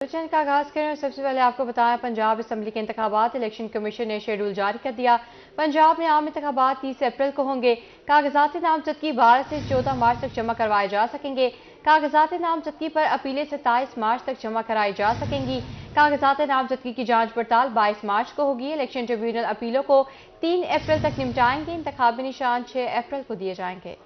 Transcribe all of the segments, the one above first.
Bulletin का आगाज करें और सबसे पहले आपको बताया पंजाब असम्बली के इंतखाबात इलेक्शन कमीशन ने शेड्यूल जारी कर दिया। पंजाब में आम इंतखाबात 30 अप्रैल को होंगे। कागजात नामजदगी 12 से 14 मार्च तक जमा करवाए जा सकेंगे। कागजात नामजदगी पर अपीलें 27 मार्च तक जमा कराई जा सकेंगी। कागजात नामजदगी की जांच पड़ताल 22 मार्च को होगी। इलेक्शन ट्रिब्यूनल अपीलों को 3 अप्रैल तक निपटाएंगे। इंतखाबी निशान 6 अप्रैल को दिए जाएंगे।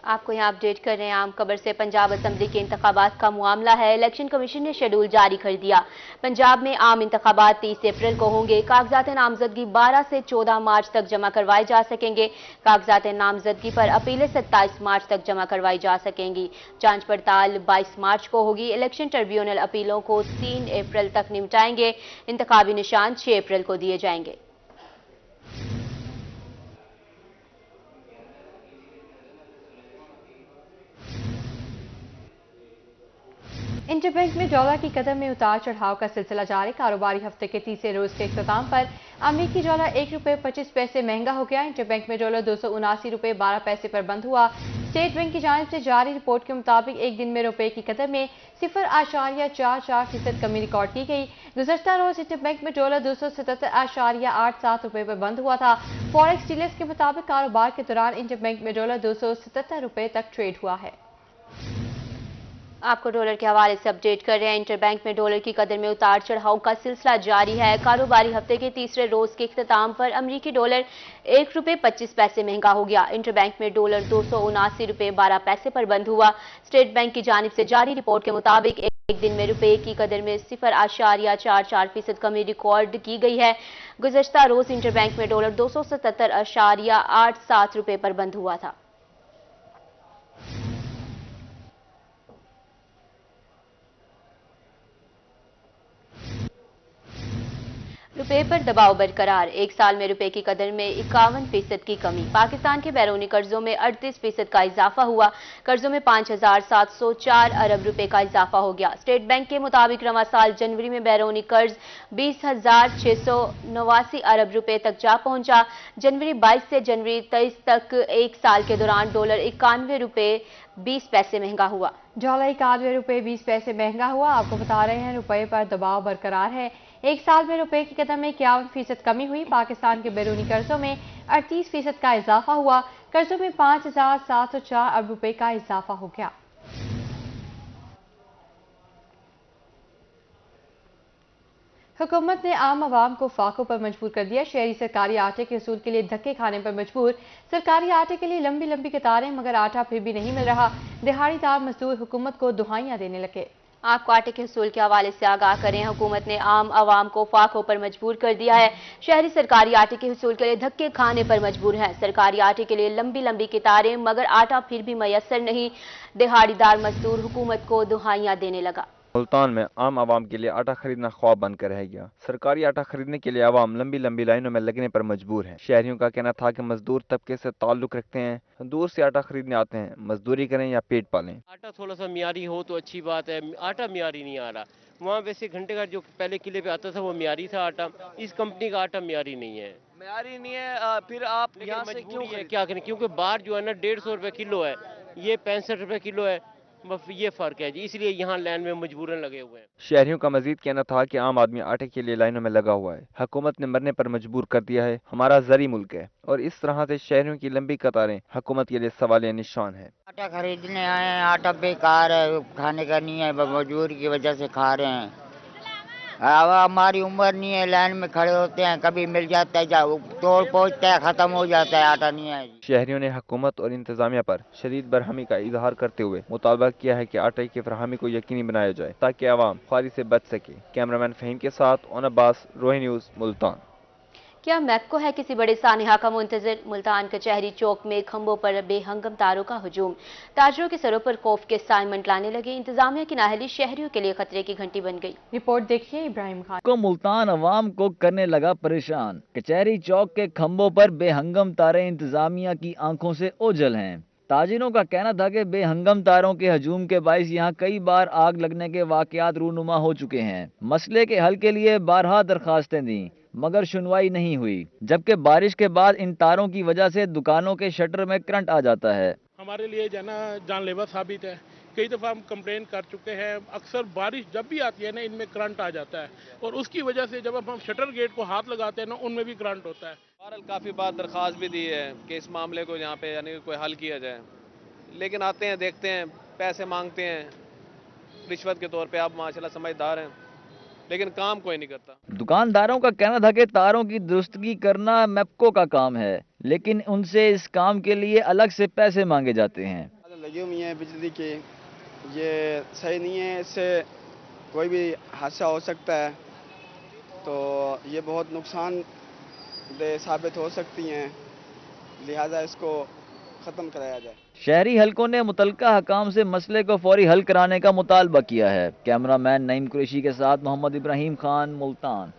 आपको यहाँ अपडेट कर रहे हैं आम खबर से। पंजाब असम्बली के इंतखाबात का मामला है। इलेक्शन कमीशन ने शेड्यूल जारी कर दिया। पंजाब में आम इंतखाबात 30 अप्रैल को होंगे। कागजात नामजदगी 12 से 14 मार्च तक जमा करवाए जा सकेंगे। कागजात नामजदगी पर अपीलें 27 मार्च तक जमा करवाई जा सकेंगी। जांच पड़ताल 22 मार्च को होगी। इलेक्शन ट्रिब्यूनल अपीलों को 3 अप्रैल तक निपटाएंगे। इंतखाबी निशान 6 अप्रैल को दिए जाएंगे। इंटरबैंक में डॉलर की कदर में उतार चढ़ाव का सिलसिला जारी। कारोबारी हफ्ते के तीसरे रोज के इख्तिताम पर अमरीकी डॉलर ₹1.25 महंगा हो गया। इंटरबैंक में डॉलर ₹279.12 पर बंद हुआ। स्टेट बैंक की जानिब से जारी रिपोर्ट के मुताबिक एक दिन में रुपए की कदर में 0.44% कमी रिकॉर्ड की गई। गुज़श्ता रोज इंटरबैंक में डॉलर ₹277.87 पर बंद हुआ था। फॉरेक्स डीलर्स के मुताबिक कारोबार के दौरान इंटरबैंक में डॉलर ₹277 तक ट्रेड हुआ है। आपको डॉलर के हवाले से अपडेट कर रहे हैं। इंटरबैंक में डॉलर की कदर में उतार चढ़ाव का सिलसिला जारी है। कारोबारी हफ्ते के तीसरे रोज के इख्तिताम पर अमरीकी डॉलर ₹1.25 महंगा हो गया। इंटरबैंक में डॉलर ₹279.12 पर बंद हुआ। स्टेट बैंक की जानिब से जारी रिपोर्ट के मुताबिक एक दिन में रुपए की कदर में 0.44% कमी रिकॉर्ड की गई है। गुज़श्ता रोज इंटरबैंक में डॉलर ₹277.87 पर बंद हुआ था। रुपए पर दबाव बरकरार। एक साल में रुपए की कदर में 51% की कमी। पाकिस्तान के बैरूनी कर्जों में 38% का इजाफा हुआ। कर्जों में 5,704 अरब रुपए का इजाफा हो गया। स्टेट बैंक के मुताबिक रवां साल जनवरी में बैरूनी कर्ज 20,689 अरब रुपए तक जा पहुंचा। जनवरी 22 से जनवरी 23 तक एक साल के दौरान डॉलर ₹91.20 महंगा हुआ। डॉलर ₹91.20 महंगा हुआ। आपको बता रहे हैं रुपए पर दबाव बरकरार है। एक साल में रुपए की कदर में 51% कमी हुई। पाकिस्तान के बैरूनी कर्जों में 38% का इजाफा हुआ। कर्जों में 5,704 अरब रुपए का इजाफा हो गया। हुकूमत ने आम आवाम को फाकों पर मजबूर कर दिया। शहरी सरकारी आटे के हसूल के लिए धक्के खाने पर मजबूर। सरकारी आटे के लिए लंबी लंबी कतारें, मगर आटा फिर भी नहीं मिल रहा। दिहाड़ीदार मजदूर हुकूमत को दुहाइयां देने लगे। आपको आटे के हसूल के हवाले से आगाह करें। हुकूमत ने आम आवाम को फाकों पर मजबूर कर दिया है। शहरी सरकारी आटे के हसूल के लिए धक्के खाने पर मजबूर हैं। सरकारी आटे के लिए लंबी लंबी कतारें, मगर आटा फिर भी मैसर नहीं। दिहाड़ीदार मजदूर हुकूमत को दुहाइयां देने लगा। मुल्तान में आम आवाम के लिए आटा खरीदना ख्वाब बनकर रह गया। सरकारी आटा खरीदने के लिए आवाम लंबी लंबी लाइनों में लगने पर मजबूर है। शहरियों का कहना था कि मजदूर तबके से ताल्लुक रखते हैं, दूर से आटा खरीदने आते हैं, मजदूरी करें या पेट पालें। आटा थोड़ा सा मियारी हो तो अच्छी बात है। आटा मियारी नहीं आ रहा। वहाँ वैसे घंटे का जो पहले किले पे आता था वो मियारी था आटा। इस कंपनी का आटा मियारी नहीं है। मियारी नहीं है। फिर आप यहाँ से क्यों है क्या करें, क्योंकि बाहर जो है ना 150 रुपए किलो है, ये 65 रुपए किलो है। बस ये फर्क है जी, इसलिए यहाँ लाइन में मजबूरन लगे हुए हैं। शहरियों का मजीद कहना था कि आम आदमी आटे के लिए लाइनों में लगा हुआ है। हुकूमत ने मरने पर मजबूर कर दिया है। हमारा ज़री मुल्क है और इस तरह से शहरियों की लंबी कतारें हुकूमत के लिए सवालिया निशान है। आटा खरीदने आए हैं, आटा बेकार है, खाने का नहीं है, मजबूरी की वजह से खा रहे हैं। अब हमारी उम्र नहीं है, लाइन में खड़े होते हैं, कभी मिल जाता है, तोड़ पहुंचता है, खत्म हो जाता है, आटा नहीं है। शहरियों ने हुकूमत और इंतजामिया पर शदीद बरहमी का इजहार करते हुए मुतालबा किया है कि आटे की फराहमी को यकीनी बनाया जाए ताकि आवाम ख्वारी से बच सके। कैमरामैन फहीम के साथ ओन अब्बास, रोही न्यूज़, मुल्तान। क्या मैप्को है किसी बड़े सानिहा का मुंतजर? मुल्तान कचहरी चौक में खंभों पर बेहंगम तारों का हजूम। ताजरों के सरों पर खौफ के साए मंडलाने लगे। इंतजामिया की नाहली शहरियों के लिए खतरे की घंटी बन गई। रिपोर्ट देखिए इब्राहिम खान। को मुल्तान अवाम को करने लगा परेशान। कचहरी चौक के खंभों पर बेहंगम तारे इंतजामिया की आंखों से ओझल हैं। ताजिरों का कहना था कि बेहंगम तारों के हजूम के बाइस यहाँ कई बार आग लगने के वाकयात रूनुमा हो चुके हैं। मसले के हल के लिए बारहा दरखास्तें दी, मगर सुनवाई नहीं हुई, जबकि बारिश के बाद इन तारों की वजह से दुकानों के शटर में करंट आ जाता है। हमारे लिए जानलेवा साबित है कई दफ़ा हम कंप्लेन कर चुके हैं। अक्सर बारिश जब भी आती है ना, इनमें करंट आ जाता है और उसकी वजह से जब हम शटर गेट को हाथ लगाते हैं ना, उनमें भी करंट होता है। बहरहाल काफ़ी बार दरख्वास्त भी दी है कि इस मामले को यहाँ पे यानी कोई हल किया जाए, लेकिन आते हैं, देखते हैं, पैसे मांगते हैं रिश्वत के तौर पे। आप माशाल्लाह समझदार हैं, लेकिन काम कोई नहीं करता। दुकानदारों का कहना था कि तारों की दुरुस्तगी करना मैप्को का काम है, लेकिन उनसे इस काम के लिए अलग से पैसे मांगे जाते हैं। लगी हुई है बिजली की, ये सही नहीं है, इससे कोई भी हादसा हो सकता है, तो ये बहुत नुकसानदेह साबित हो सकती हैं, लिहाजा इसको ख़त्म कराया जाए। शहरी हलकों ने मुतलका हकाम से मसले को फौरी हल कराने का मुतालबा किया है। कैमरामैन नईम कुरैशी के साथ मोहम्मद इब्राहिम खान, मुल्तान।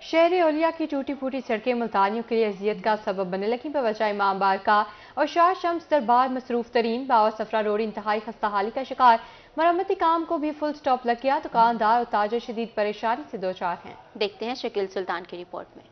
शहरी ओलिया की टूटी फूटी सड़कें मुल्तानियों के लिए अजियत का सबब बनने लगी। बवजह इमाम बारका और शाह शम्स दरबार मसरूफ तरीन बाबा सफरा रोड इंतहाई खस्ताहाली का शिकार। मरम्मती काम को भी फुल स्टॉप लग गया। दुकानदार और ताजर शदीद परेशानी से दो चार हैं। देखते हैं शकील सुल्तान की रिपोर्ट में।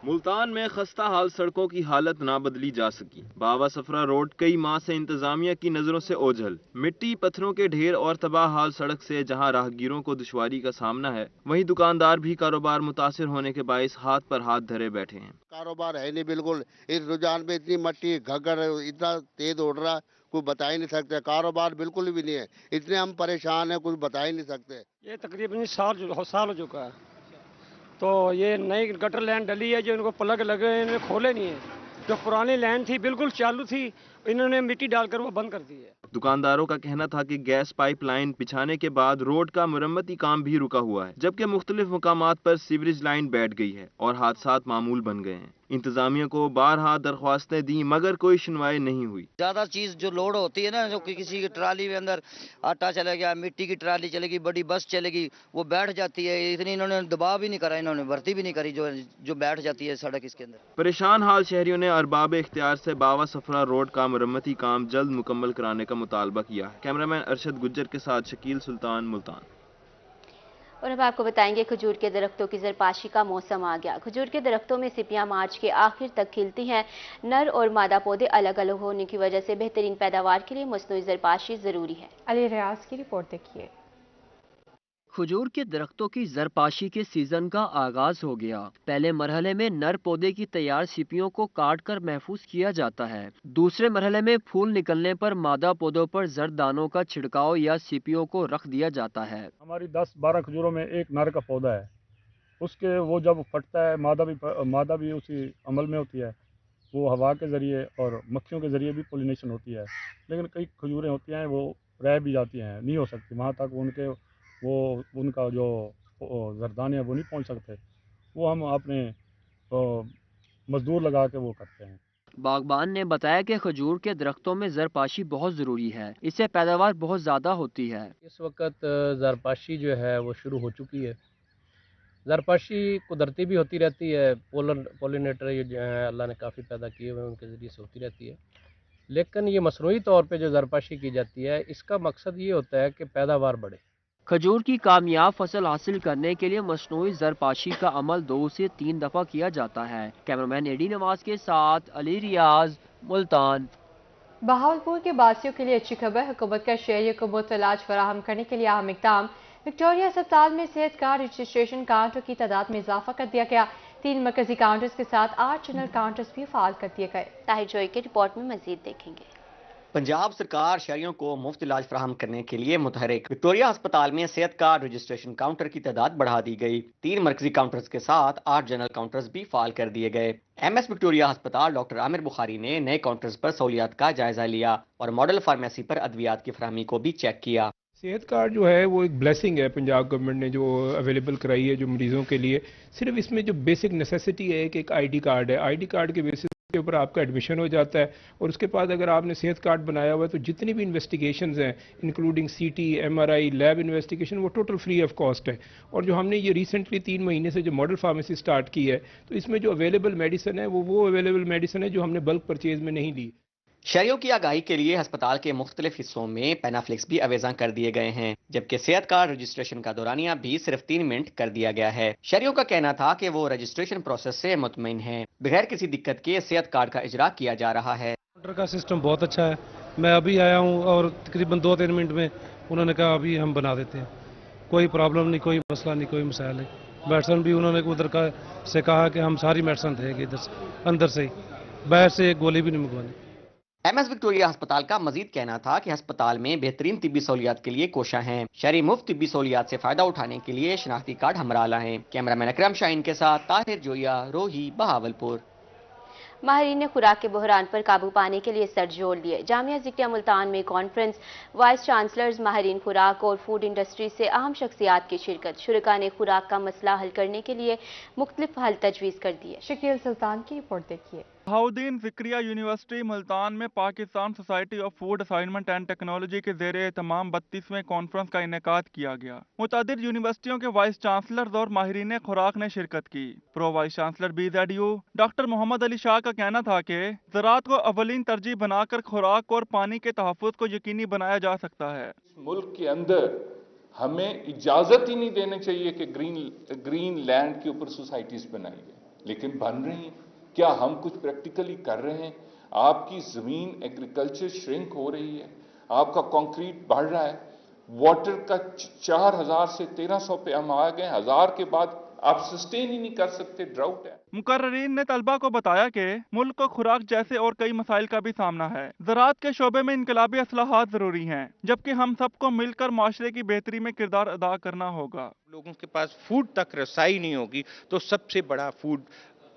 मुल्तान में खस्ता हाल सड़कों की हालत ना बदली जा सकी। बाबा सफरा रोड कई माह से इंतजामिया की नजरों से ओझल। मिट्टी पत्थरों के ढेर और तबाह हाल सड़क से जहां राहगीरों को दुश्वारी का सामना है, वहीं दुकानदार भी कारोबार मुतासिर होने के बायस हाथ पर हाथ धरे बैठे हैं। कारोबार है नहीं बिल्कुल। इस रुझान में इतनी मट्टी घग्गर इतना तेज उड़ रहा, कुछ बता ही नहीं सकते। कारोबार बिल्कुल भी नहीं है, इतने हम परेशान हैं, कुछ बता ही नहीं सकते। ये तकरीबन साल हो चुका है, तो ये नई गटर लाइन डली है, जो इनको प्लग लगे हैं, इन्होंने खोले नहीं है। जो पुरानी लाइन थी बिल्कुल चालू थी, इन्होंने मिट्टी डालकर वो बंद कर दी है। दुकानदारों का कहना था कि गैस पाइपलाइन बिछाने के बाद रोड का मुरम्मती काम भी रुका हुआ है, जबकि मुख्तलिफ मुकामात पर सीवरेज लाइन बैठ गई है और हादसात मामूल बन गए हैं। इंतजामिया को बारहा दरख्वास्तें दी मगर कोई सुनवाई नहीं हुई। ज्यादा चीज जो लोड होती है ना, जो किसी की ट्राली में अंदर आटा चला गया, मिट्टी की ट्राली चलेगी, बड़ी बस चलेगी, वो बैठ जाती है। इतनी इन्होंने दबाव भी नहीं करा, इन्होंने भर्ती भी नहीं करी जो बैठ जाती है सड़क इसके अंदर। परेशान हाल शहरियों ने अरबाब इख्तियार से बाबा सफरा रोड का मुरम्मती काम जल्द मुकम्मल कराने का मुतालबा किया है। कैमरामैन अरशद गुज्जर के साथ शकील सुल्तान, मुल्तान। और अब आपको बताएंगे खजूर के दरख्तों की जरपाशी का मौसम आ गया। खजूर के दरख्तों में सिपियां मार्च के आखिर तक खिलती हैं। नर और मादा पौधे अलग अलग होने की वजह से बेहतरीन पैदावार के लिए मसनूई जरपाशी जरूरी है। अली रियाज की रिपोर्ट देखिए। खजूर के दरख्तों की जरपाशी के सीजन का आगाज हो गया। पहले मरहले में नर पौधे की तैयार सिपियों को काट कर महफूज किया जाता है। दूसरे मरहले में फूल निकलने पर मादा पौधों पर जर्द दानों का छिड़काव या सिपियों को रख दिया जाता है। हमारी 10-12 खजूरों में एक नर का पौधा है, उसके वो जब फटता है, मादा भी उसी अमल में होती है। वो हवा के ज़रिए और मक्खियों के ज़रिए भी पोलिनेशन होती है, लेकिन कई खजूरें होती हैं वो रह भी जाती हैं, नहीं हो सकती वहाँ तक उनका जो जरदाने हैं वो नहीं पहुँच सकते। वो हम अपने मजदूर लगा के वो करते हैं। बागबान ने बताया कि खजूर के दरख्तों में जरपाशी बहुत ज़रूरी है, इससे पैदावार बहुत ज़्यादा होती है। इस वक्त जरपाशी जो है वो शुरू हो चुकी है। जरपाशी कुदरती भी होती रहती है, पोलिनेटर ये जो है अल्लाह ने काफ़ी पैदा किए हुए उनके ज़रिए से होती रहती है, लेकिन ये मसनूई तौर पे जो जरपाशी की जाती है, इसका मकसद ये होता है कि पैदावार बढ़े। खजूर की कामयाब फसल हासिल करने के लिए मसनूई जरपाशी का अमल 2 से 3 दफ़ा किया जाता है। कैमरामैन एडी नवाज के साथ अली रियाज, मुल्तान। बहावलपुर के बासियों के लिए अच्छी खबर। हुकूमत का शहरियों को मुफ्त इलाज फराहम करने के लिए अहम इक़दाम। विक्टोरिया अस्पताल में सेहत कार्ड रजिस्ट्रेशन काउंटर की तादाद में इजाफा कर दिया गया। 3 मरकजी काउंटर्स के साथ 8 जनरल काउंटर्स भी फाल कर दिए गए। ताहिर जोई की रिपोर्ट में मजीद देखेंगे। पंजाब सरकार शहरियों को मुफ्त इलाज फराहम करने के लिए मुतहरिक। विक्टोरिया अस्पताल में सेहत कार्ड रजिस्ट्रेशन काउंटर की तादाद बढ़ा दी गई। 3 मरकजी काउंटर्स के साथ 8 जनरल काउंटर्स भी फाल कर दिए गए। MS विक्टोरिया अस्पताल डॉक्टर आमिर बुखारी ने नए काउंटर्स पर सहूलियात का जायजा लिया और मॉडल फार्मेसी पर अद्वियात की फराहमी को भी चेक किया। सेहत कार्ड जो है वो एक ब्लेसिंग है पंजाब गवर्नमेंट ने जो अवेलेबल कराई है जो मरीजों के लिए। सिर्फ इसमें जो बेसिक नेसेसिटी है कि एक ID कार्ड है, ID कार्ड के बेसिस के ऊपर आपका एडमिशन हो जाता है और उसके बाद अगर आपने सेहत कार्ड बनाया हुआ है तो जितनी भी इन्वेस्टिगेशंस हैं including CT, MRI, lab investigation वो टोटल फ्री ऑफ कॉस्ट है। और जो हमने ये रिसेंटली 3 महीने से जो मॉडल फार्मेसी स्टार्ट की है तो इसमें जो अवेलेबल मेडिसिन है वो अवेलेबल मेडिसिन है जो हमने बल्क परचेज में नहीं ली। शहरियों की आगाही के लिए अस्पताल के मुख्तलिफ हिस्सों में पेनाफ्लिक्स भी अवेजा कर दिए गए हैं, जबकि सेहत कार्ड रजिस्ट्रेशन का दौरानिया भी सिर्फ 3 मिनट कर दिया गया है। शहरियों का कहना था कि वो रजिस्ट्रेशन प्रोसेस से मुतमईन हैं, बगैर किसी दिक्कत के सेहत कार्ड का इजरा किया जा रहा है। काउंटर का सिस्टम बहुत अच्छा है, मैं अभी आया हूँ और तकरीबन 2-3 मिनट में उन्होंने कहा अभी हम बना देते हैं, कोई प्रॉब्लम नहीं, कोई मसला नहीं, कोई मसाइल नहीं। मेडिसन भी उन्होंने उधर का से कहा कि हम सारी मेडिसन देंगे इधर से, अंदर से ही, बाहर से एक गोली भी नहीं मंगवानी। एमएस विक्टोरिया अस्पताल का मजीद कहना था कि अस्पताल में बेहतरीन तिब्बी सहूलियात के लिए कोशां हैं। शहरी मुफ्त तिब्बी सहूलियात से फायदा उठाने के लिए शनाख्ती कार्ड हमरा लाएं। कैमरामैन अकरम शाहीन के साथ ताहिर जोया, रोही, बहावलपुर। माहिरीन ने खुराक के बहरान पर काबू पाने के लिए सर जोड़ लिए। जामिया ज़िक्रिया मुल्तान में कॉन्फ्रेंस, वाइस चांसलर्स, माहिरीन खुराक और फूड इंडस्ट्री से अहम शख्सियात की शिरकत। शुरका ने खुराक का मसला हल करने के लिए मुख्तलिफ हल तजवीज़ कर दिए। शकील सुल्तान की रिपोर्ट देखिए। बहाउद्दीन ज़िक्रिया यूनिवर्सिटी मुल्तान में Pakistan society of food assignment and technology के ज़ेरे तमाम 32वें कॉन्फ्रेंस का इनेकाद किया गया। मुतअद्दिद यूनिवर्सिटियों के वाइस चांसलर्स और माहिरीन खुराक ने शिरकत की। Pro vice chancellor BZU doctor Mohammad Ali Shah का कहना था कि ज़राअत को अवलीन तरजीह बनाकर खुराक और पानी के तहफ़्फ़ुज़ को यकीनी बनाया जा सकता है। मुल्क के अंदर हमें इजाज़त ही नहीं देनी चाहिए कि ग्रीन लैंड के ऊपर सोसाइटीज़ बनाई जाए, लेकिन बन रही हैं। क्या हम कुछ प्रैक्टिकली कर रहे हैं? आपकी ज़मीन एग्रीकल्चर श्रिंक हो रही है, आपका कंक्रीट बढ़ रहा है, वाटर का 4000 से 1300 पे हम आ गए, 1000 के बाद आप सस्टेन ही नहीं कर सकते, ड्राउट है। मुकर्ररीन ने तलबा को बताया कि मुल्क को खुराक जैसे और कई मसाइल का भी सामना है। ज़राअत के शोबे में इनकलाबी असलाहात जरूरी हैं, जबकि हम सबको मिलकर माशरे की बेहतरी में किरदार अदा करना होगा। लोगों के पास फूड तक रसाई नहीं होगी तो सबसे बड़ा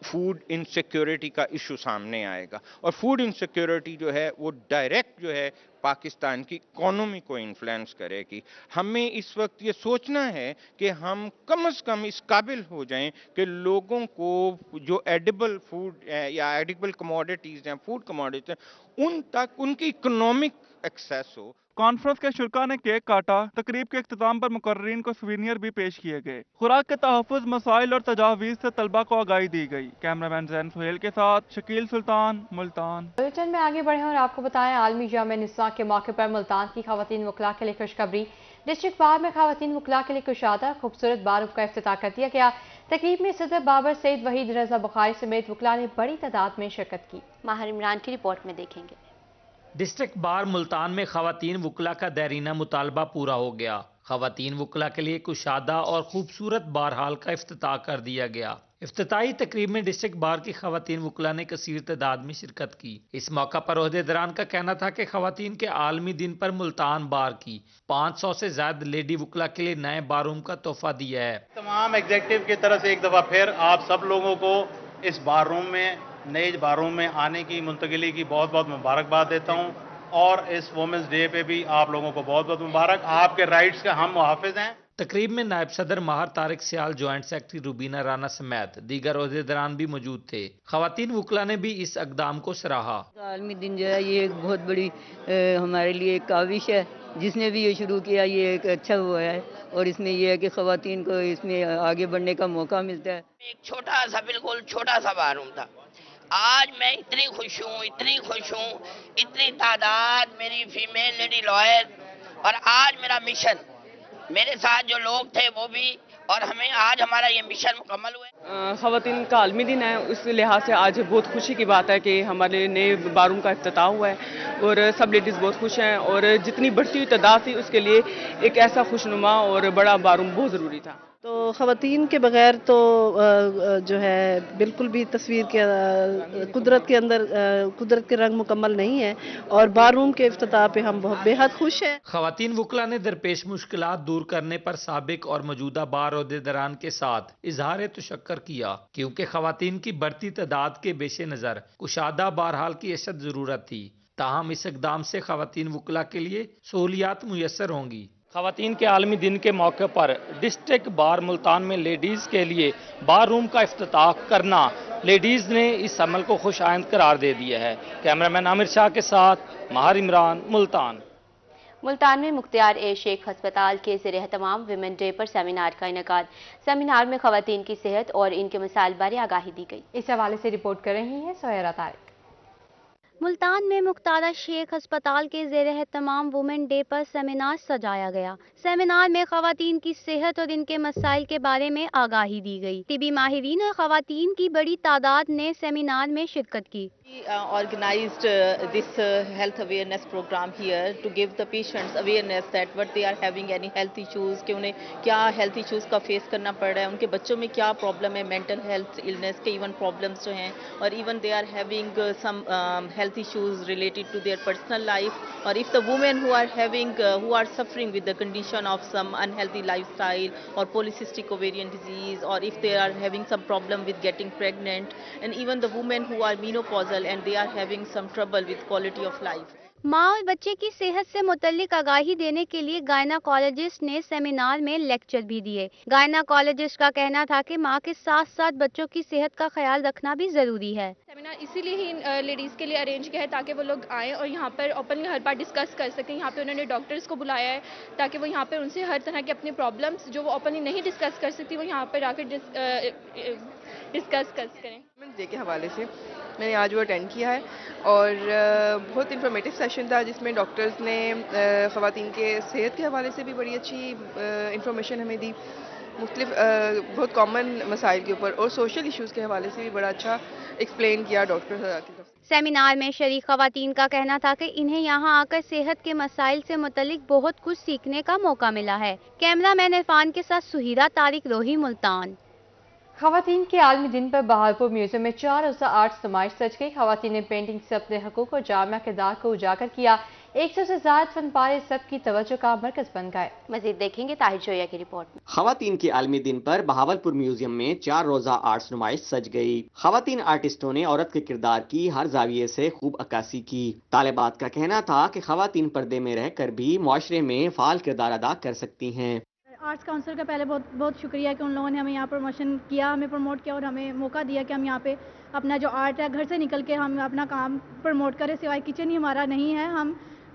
फूड इनसिक्योरिटी का इशू सामने आएगा, और फूड इनसिक्योरिटी जो है वो डायरेक्ट जो है पाकिस्तान की इकोनॉमी को इन्फ्लुएंस करेगी। हमें इस वक्त ये सोचना है कि हम कम से कम इस काबिल हो जाएं कि लोगों को जो एडिबल फूड या एडिबल कमोडिटीज़ हैं, फूड कमोडिटीज़ हैं, उन तक उनकी इकोनॉमिक एक्सेस हो। कॉन्फ्रेंस के शुरका ने केक काटा। तकरीब के इख्तिताम पर मुकर्ररीन को सुवीनियर भी पेश किए गए। खुराक के तहफ़्फ़ुज़, मसाइल और तजावीज़ से तलबा को आगाही दी गई। कैमरामैन ज़ैन सुहेल के साथ शकील सुल्तान, मुल्तान। बुलेटिन में आगे बढ़े और आपको बताएं, आलमी जामे निस्सा के मौके पर मुल्तान की खवातीन वकला के लिए खुशखबरी। डिस्ट्रिक्ट बार में खवातीन वकला के लिए कुशादा खूबसूरत बारूफ का इफ्तिताह कर दिया गया। तकरीब में सदर बाबर सईद वहीद रजा बुखारी समेत वकला ने बड़ी तादाद में शिरकत की। माहिर इमरान की रिपोर्ट में देखेंगे। डिस्ट्रिक्ट बार मुल्तान में खवातीन वकला का दैरीना मुतालबा पूरा हो गया। खवातीन वकला के लिए कुशादा और खूबसूरत बार हाल का इफ्तिताह कर दिया गया। इफ्तिताही तकरीब में डिस्ट्रिक्ट बार की खवातीन वकला ने कसीर तादाद में शिरकत की। इस मौका पर ओहदेदारान का कहना था कि खवातीन के आलमी दिन पर मुल्तान बार की 500 से ज्यादा लेडी वकला के लिए नए बारूम का तोहफा दिया है। तमाम एग्जीक्यूटिव की तरफ से एक दफ़ा फिर आप सब लोगों को इस बारूम में, नए बारूम में आने की, मुंतकिली की बहुत बहुत मुबारकबाद देता हूँ, और इस वुमेंस डे पे भी आप लोगों को बहुत बहुत मुबारक। आपके राइट्स के हम मुहाफिज हैं। तकरीब में नायब सदर माहर तारिक सियाल, जॉइंट सेक्रेटरी रूबीना राना समेत दीगर ओहदेदारान भी मौजूद थे। खवातीन वकला ने भी इस इक़दाम को सराहा। आलमी दिन जो है ये एक बहुत बड़ी हमारे लिए एक काविश है। जिसने भी ये शुरू किया ये एक अच्छा हुआ है, और इसमें यह है कि खवातीन को इसमें आगे बढ़ने का मौका मिलता है। एक छोटा सा, बिल्कुल छोटा सा बारूम था। आज मैं इतनी खुश हूँ, इतनी तादाद मेरी फीमेल लेडी लॉयर, और आज मेरा मिशन, मेरे साथ जो लोग थे वो भी, और हमें आज हमारा ये मिशन मुकम्मल हुआ है। ख़वातीन का आलमी दिन है, उस लिहाज से आज बहुत खुशी की बात है कि हमारे नए बारूम का इफ्तिताह हुआ है और सब लेडीज़ बहुत खुश हैं, और जितनी बढ़ती हुई तादाद थी उसके लिए एक ऐसा खुशनुमा और बड़ा बारूम बहुत ज़रूरी था। तो ख़वातीन के बगैर तो जो है बिल्कुल भी तस्वीर के कुदरत के अंदर कुदरत के रंग मुकम्मल नहीं है, और बारूम के इफ्तिताह पे हम बहुत बेहद खुश हैं। खवातीन वकला ने दरपेश मुश्किलात दूर करने पर साबिक और मौजूदा बार ओहदेदारान के साथ इजहार तशक्कर किया, क्योंकि खवातीन की बढ़ती तादाद के पेश नज़र कुशादा बहरहाल की अशद ज़रूरत थी। ताहम इस इक़दाम से खवातीन वकला के लिए सहूलियात मुयस्सर होंगी। खवातीन के आलमी दिन के मौके पर डिस्ट्रिक्ट बार मुल्तान में लेडीज़ के लिए बार रूम का इफ्तिताह करना, लेडीज़ ने इस अमल को खुश आइंद करार दे दिया है। कैमरामैन आमिर शाह के साथ माहिर इमरान, मुल्तान। मुल्तान में मुख्तियार ए शेख हस्पताल के ज़ेरे एहतमाम विमेन डे पर सेमिनार का इनेकाद। सेमिनार में खवातीन की सेहत और इनके मसाइल बारे आगाही दी गई। इस हवाले से रिपोर्ट कर रही हैं सोहेरा तारिक। मुल्तान में मुख्तारा शेख अस्पताल के ज़ेरे एहतमाम वुमेन डे पर सेमिनार सजाया गया। सेमिनार में खवातीन की सेहत और इनके मसाइल के बारे में आगाही दी गई। तिबी माहिरीन और खवातीन की बड़ी तादाद ने सेमिनार में शिरकत की। We organized this health awareness program here to give the patients awareness that what they are having any health issues, कि उन्हें क्या health issues का face करना पड़ रहा है, उनके बच्चों में क्या problem है, mental health illness के even problems जो हैं, और even they are having some health issues related to their personal life, or if the women who are having who are suffering with the condition of some unhealthy lifestyle or polycystic ovarian disease, or if they are having some problem with getting pregnant, and even the women who are menopausal and they are having some trouble with quality of life. माँ और बच्चे की सेहत से मुतल्लिक आगाही देने के लिए gynaecologist ने सेमिनार में लेक्चर भी दिए। गायनाकोलॉजिस्ट का कहना था कि माँ के साथ साथ बच्चों की सेहत का ख्याल रखना भी जरूरी है। सेमिनार इसीलिए ही लेडीज़ के लिए अरेंज किया है ताकि वो लोग आएँ और यहाँ पर ओपनली हर बार डिस्कस कर सकें। यहाँ पे उन्होंने डॉक्टर्स को बुलाया है ताकि वो यहाँ पर उनसे हर तरह के अपने प्रॉब्लम्स जो वो ओपनली नहीं डिस्कस कर सकती वो यहाँ पर आकर डिस्कस करें। डे के हवाले से मैंने आज वो अटेंड किया है और बहुत इन्फॉर्मेटिव सेशन था जिसमें डॉक्टर्स ने ख़वातीन के सेहत के हवाले से भी बड़ी अच्छी इन्फॉर्मेशन हमें दी, मुख्तलिफ बहुत कॉमन मसाइल के ऊपर और सोशल इश्यूज़ के हवाले से भी बड़ा अच्छा एक्सप्लेन किया डॉक्टर की तरफ से। सेमिनार में शरीक ख़वातीन का कहना था कि इन्हें यहाँ आकर सेहत के मसाइल से मुतल्लिक बहुत कुछ सीखने का मौका मिला है। कैमरामैन इरफान के साथ सुहीरा तारिक, रोही, मुल्तान। ख़वातीन के आलमी दिन पर बहावलपुर म्यूजियम में 4 रोज़ा आर्ट नुमाइश सज गई। ख़वातीन ने पेंटिंग से अपने हकूक़ और जामिया किरदार को उजागर किया। 100 से ज़्यादा फन पारे सबकी तवज्जो का मरकज बन गए। मज़ीद देखेंगे ताहिर जोया की रिपोर्ट में। ख़वातीन के आलमी दिन पर बहावलपुर म्यूजियम में 4 रोज़ा आर्ट्स नुमाइश सज गई। ख़वातीन आर्टिस्टों ने औरत के किरदार की हर जाविये से खूब अक्कासी की। तालिबात का कहना था कि ख़वातीन पर्दे में रहकर भी मुआशरे में फ़ाल किरदार अदा कर सकती हैं। आर्ट्स काउंसिल का पहले बहुत बहुत शुक्रिया कि उन लोगों ने हमें यहाँ प्रमोशन किया, हमें प्रमोट किया और हमें मौका दिया कि हम यहाँ पे अपना जो आर्ट है घर से निकल के हम अपना काम प्रमोट करें। सिवाय किचन ही हमारा नहीं है,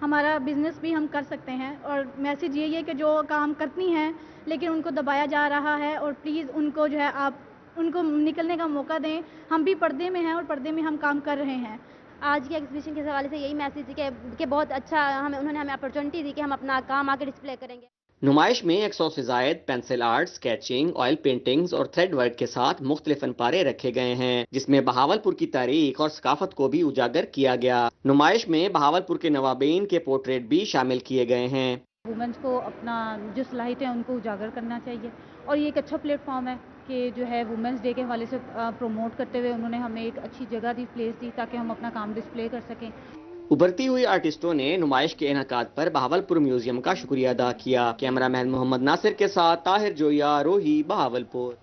हमारा बिजनेस भी हम कर सकते हैं। और मैसेज यही है कि जो काम करती हैं लेकिन उनको दबाया जा रहा है और प्लीज़ उनको जो है आप उनको निकलने का मौका दें। हम भी पर्दे में हैं और पर्दे में हम काम कर रहे हैं। आज की एग्जीबिशन के हवाले से यही मैसेज है कि बहुत अच्छा उन्होंने हमें अपॉर्चुनिटी दी कि हम अपना काम आके डिस्प्ले करेंगे। नुमाइश में 100 से ज़ायद pencil art, sketching, oil paintings और थ्रेड वर्क के साथ मुख्तलिफ फनपारे रखे गए हैं, जिसमें बहावलपुर की तारीख और सकाफत को भी उजागर किया गया। नुमाइश में बहावलपुर के नवाबीन के पोर्ट्रेट भी शामिल किए गए हैं। वुमेन्स को अपना जो सलाहियत है उनको उजागर करना चाहिए और ये एक अच्छा प्लेटफॉर्म है कि जो है वुमेंस डे के हवाले से प्रमोट करते हुए उन्होंने हमें एक अच्छी जगह दी, प्लेस दी ताकि हम अपना काम डिस्प्ले कर सकें। उभरती हुई आर्टिस्टों ने नुमाइश के इनकाद पर बहावलपुर म्यूजियम का शुक्रिया अदा किया। कैमरामैन मोहम्मद नासिर के साथ ताहिर जोया, रोही, बहावलपुर।